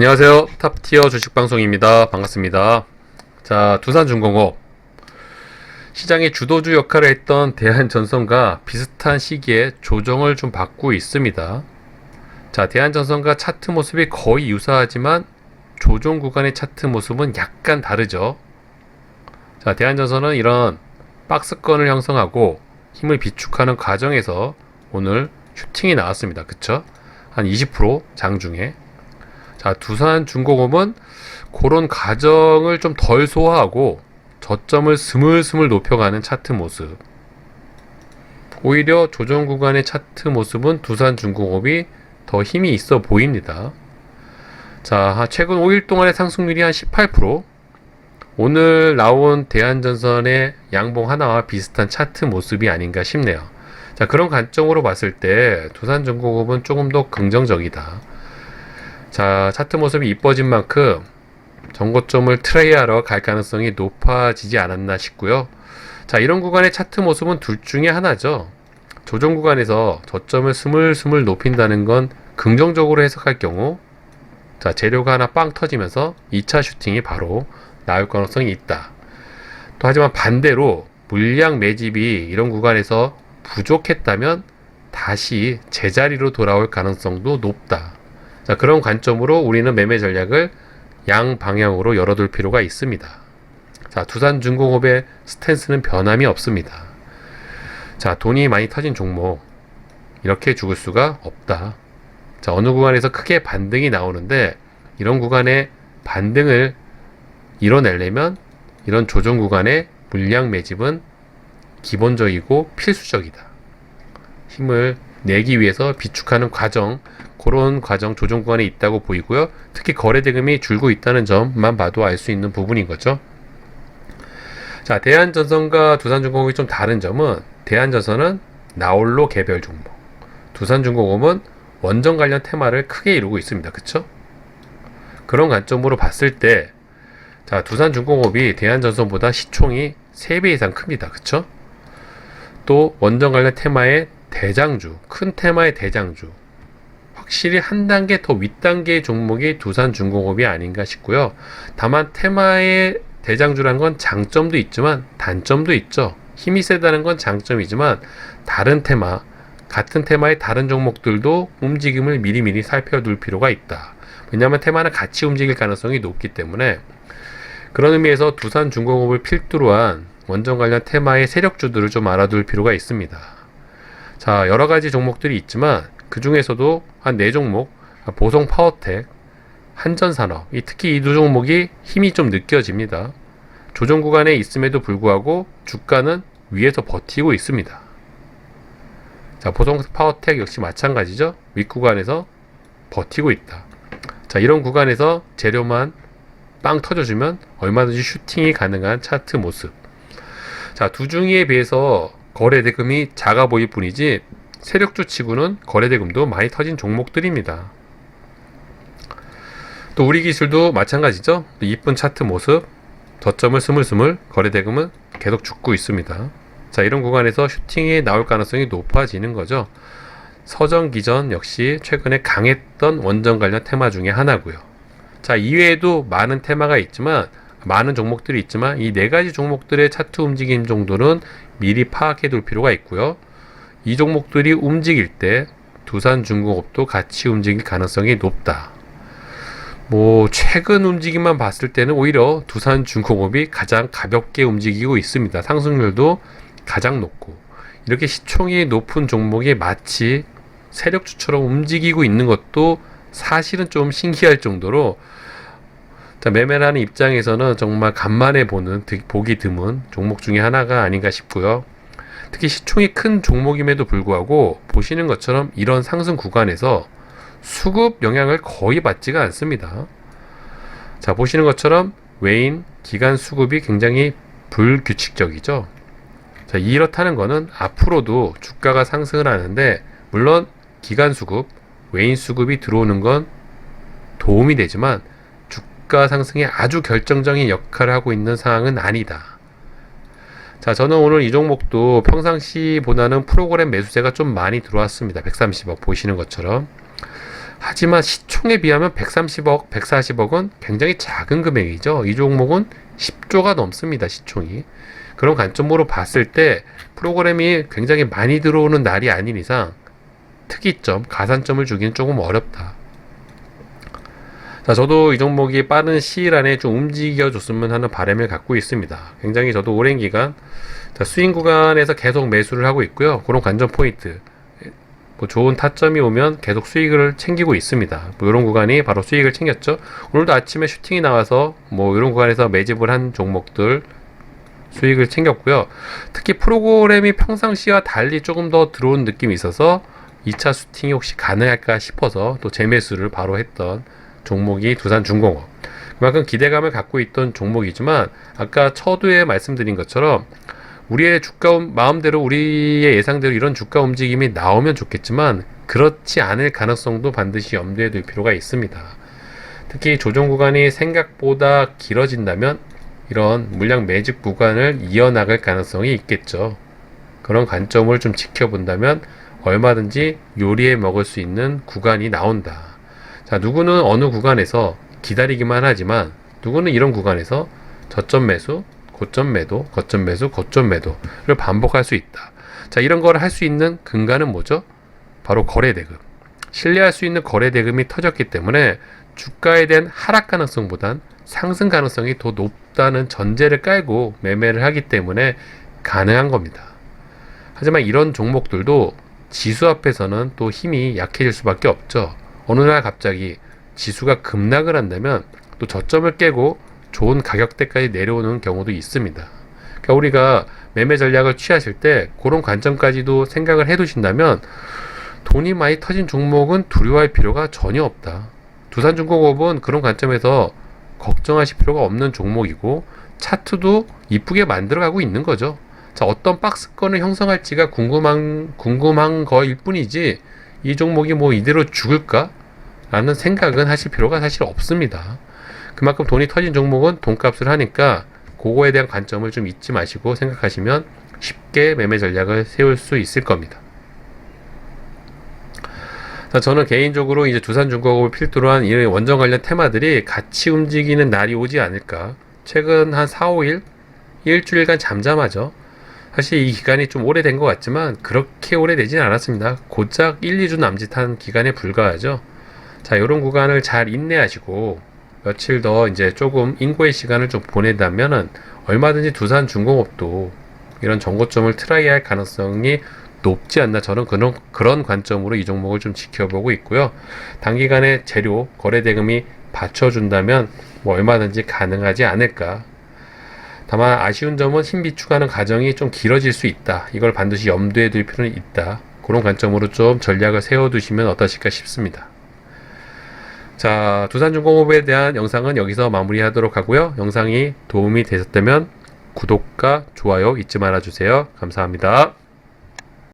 안녕하세요. 탑티어 주식방송입니다. 반갑습니다. 자, 두산중공업. 시장의 주도주 역할을 했던 대한전선과 비슷한 시기에 조정을 좀 받고 있습니다. 자, 대한전선과 차트 모습이 거의 유사하지만 조정 구간의 차트 모습은 약간 다르죠. 자, 대한전선은 이런 박스권을 형성하고 힘을 비축하는 과정에서 오늘 슈팅이 나왔습니다. 그쵸? 한 20% 장중에. 자, 두산중공업은 그런 과정을 좀 덜 소화하고 저점을 스물스물 높여가는 차트 모습. 오히려 조정 구간의 차트 모습은 두산중공업이 더 힘이 있어 보입니다. 자, 최근 5일 동안의 상승률이 한 18%. 오늘 나온 대한전선의 양봉 하나와 비슷한 차트 모습이 아닌가 싶네요. 자, 그런 관점으로 봤을 때 두산중공업은 조금 더 긍정적이다. 자, 차트 모습이 이뻐진 만큼 전고점을 트레이하러 갈 가능성이 높아지지 않았나 싶고요. 자, 이런 구간의 차트 모습은 둘 중에 하나죠. 조정 구간에서 저점을 스물스물 높인다는 건 긍정적으로 해석할 경우, 자, 재료가 하나 빵 터지면서 2차 슈팅이 바로 나올 가능성이 있다. 또 하지만 반대로 물량 매집이 이런 구간에서 부족했다면 다시 제자리로 돌아올 가능성도 높다. 자, 그런 관점으로 우리는 매매 전략을 양 방향으로 열어둘 필요가 있습니다. 자, 두산중공업의 스탠스는 변함이 없습니다. 자, 돈이 많이 터진 종목, 이렇게 죽을 수가 없다. 자, 어느 구간에서 크게 반등이 나오는데 이런 구간에 반등을 이뤄내려면 이런 조정 구간의 물량 매집은 기본적이고 필수적이다. 힘을 내기 위해서 비축하는 과정, 그런 과정 조정 구간에 있다고 보이고요. 특히 거래 대금이 줄고 있다는 점만 봐도 알 수 있는 부분인 거죠. 자, 대한전선과 두산중공업이 좀 다른 점은 대한전선은 나홀로 개별 종목, 두산중공업은 원전 관련 테마를 크게 이루고 있습니다. 그쵸? 그런 관점으로 봤을 때, 자, 두산중공업이 대한전선보다 시총이 3배 이상 큽니다. 그쵸? 또 원전 관련 테마의 대장주, 큰 테마의 대장주, 확실히 한 단계 더 윗단계의 종목이 두산중공업이 아닌가 싶고요. 다만 테마의 대장주라는 건 장점도 있지만 단점도 있죠. 힘이 세다는 건 장점이지만 다른 테마, 같은 테마의 다른 종목들도 움직임을 미리미리 살펴둘 필요가 있다. 왜냐하면 테마는 같이 움직일 가능성이 높기 때문에 그런 의미에서 두산중공업을 필두로 한 원전 관련 테마의 세력주들을 좀 알아둘 필요가 있습니다. 자, 여러 가지 종목들이 있지만 그 중에서도 한 4종목, 보성 파워텍, 한전산업, 특히 이 두 종목이 힘이 좀 느껴집니다. 조정 구간에 있음에도 불구하고 주가는 위에서 버티고 있습니다. 자, 보성 파워텍 역시 마찬가지죠. 윗구간에서 버티고 있다. 자, 이런 구간에서 재료만 빵 터져주면 얼마든지 슈팅이 가능한 차트 모습. 자, 두 중에 비해서 거래 대금이 작아 보일 뿐이지 세력주 치고는 거래대금도 많이 터진 종목들입니다. 또 우리 기술도 마찬가지죠. 이쁜 차트 모습, 저점을 스물스물, 거래대금은 계속 죽고 있습니다. 자, 이런 구간에서 슈팅이 나올 가능성이 높아지는 거죠. 서전기전 역시 최근에 강했던 원전 관련 테마 중에 하나고요. 자, 이외에도 많은 테마가 있지만, 많은 종목들이 있지만 이 4가지 종목들의 차트 움직임 정도는 미리 파악해 둘 필요가 있고요. 이 종목들이 움직일 때 두산중공업도 같이 움직일 가능성이 높다. 최근 움직임만 봤을 때는 오히려 두산중공업이 가장 가볍게 움직이고 있습니다. 상승률도 가장 높고 이렇게 시총이 높은 종목이 마치 세력주처럼 움직이고 있는 것도 사실은 좀 신기할 정도로, 자, 매매를 하는 입장에서는 정말 간만에 보기 드문 종목 중에 하나가 아닌가 싶고요. 특히 시총이 큰 종목임에도 불구하고 보시는 것처럼 이런 상승 구간에서 수급 영향을 거의 받지가 않습니다. 자, 보시는 것처럼 외인 기관 수급이 굉장히 불규칙적이죠. 자, 이렇다는 것은 앞으로도 주가가 상승을 하는데 물론 기관 수급, 외인 수급이 들어오는 건 도움이 되지만 주가 상승에 아주 결정적인 역할을 하고 있는 상황은 아니다. 자, 저는 오늘 이 종목도 평상시보다는 프로그램 매수세가 좀 많이 들어왔습니다. 130억 보시는 것처럼 하지만 시총에 비하면 130억, 140억은 굉장히 작은 금액이죠. 이 종목은 10조가 넘습니다, 시총이. 그런 관점으로 봤을 때 프로그램이 굉장히 많이 들어오는 날이 아닌 이상 특이점, 가산점을 주기는 조금 어렵다. 자, 저도 이 종목이 빠른 시일 안에 좀 움직여줬으면 하는 바람을 갖고 있습니다. 굉장히 저도 오랜 기간 스윙 구간에서 계속 매수를 하고 있고요. 그런 관전 포인트, 좋은 타점이 오면 계속 수익을 챙기고 있습니다. 이런 구간이 바로 수익을 챙겼죠. 오늘도 아침에 슈팅이 나와서 이런 구간에서 매집을 한 종목들 수익을 챙겼고요. 특히 프로그램이 평상시와 달리 조금 더 들어온 느낌이 있어서 2차 슈팅이 혹시 가능할까 싶어서 또 재매수를 바로 했던 종목이 두산중공업. 그만큼 기대감을 갖고 있던 종목이지만 아까 처두에 말씀드린 것처럼 우리의 주가 마음대로 우리의 예상대로 이런 주가 움직임이 나오면 좋겠지만 그렇지 않을 가능성도 반드시 염두에 둘 필요가 있습니다. 특히 조정 구간이 생각보다 길어진다면 이런 물량 매집 구간을 이어나갈 가능성이 있겠죠. 그런 관점을 좀 지켜본다면 얼마든지 요리해 먹을 수 있는 구간이 나온다. 자, 누구는 어느 구간에서 기다리기만 하지만 누구는 이런 구간에서 저점 매수, 고점 매도, 거점 매수, 고점 매도를 반복할 수 있다. 자, 이런 걸 할 수 있는 근간은 뭐죠? 바로 거래대금. 신뢰할 수 있는 거래대금이 터졌기 때문에 주가에 대한 하락 가능성보단 상승 가능성이 더 높다는 전제를 깔고 매매를 하기 때문에 가능한 겁니다. 하지만 이런 종목들도 지수 앞에서는 또 힘이 약해질 수밖에 없죠. 어느 날 갑자기 지수가 급락을 한다면 또 저점을 깨고 좋은 가격대까지 내려오는 경우도 있습니다. 그러니까 우리가 매매 전략을 취하실 때 그런 관점까지도 생각을 해 두신다면 돈이 많이 터진 종목은 두려워할 필요가 전혀 없다. 두산중공업은 그런 관점에서 걱정하실 필요가 없는 종목이고 차트도 이쁘게 만들어가고 있는 거죠. 자, 어떤 박스권을 형성할지가 궁금한 거일 뿐이지 이 종목이 이대로 죽을까? 라는 생각은 하실 필요가 사실 없습니다. 그만큼 돈이 터진 종목은 돈값을 하니까 그거에 대한 관점을 좀 잊지 마시고 생각하시면 쉽게 매매 전략을 세울 수 있을 겁니다. 자, 저는 개인적으로 이제 두산중공업을 필두로 한 이 원전 관련 테마들이 같이 움직이는 날이 오지 않을까. 최근 한 4, 5일, 일주일간 잠잠하죠. 사실 이 기간이 좀 오래된 것 같지만 그렇게 오래되진 않았습니다. 고작 1, 2주 남짓한 기간에 불과하죠. 자, 이런 구간을 잘 인내하시고 며칠 더 이제 조금 인고의 시간을 좀 보내다면은 얼마든지 두산중공업도 이런 정고점을 트라이할 가능성이 높지 않나. 저는 그런 관점으로 이 종목을 좀 지켜보고 있고요. 단기간에 재료 거래 대금이 받쳐준다면 얼마든지 가능하지 않을까. 다만 아쉬운 점은 힘 비축하는 과정이 좀 길어질 수 있다. 이걸 반드시 염두에 둘 필요는 있다. 그런 관점으로 좀 전략을 세워두시면 어떠실까 싶습니다. 자, 두산중공업에 대한 영상은 여기서 마무리하도록 하고요. 영상이 도움이 되셨다면 구독과 좋아요 잊지 말아주세요. 감사합니다.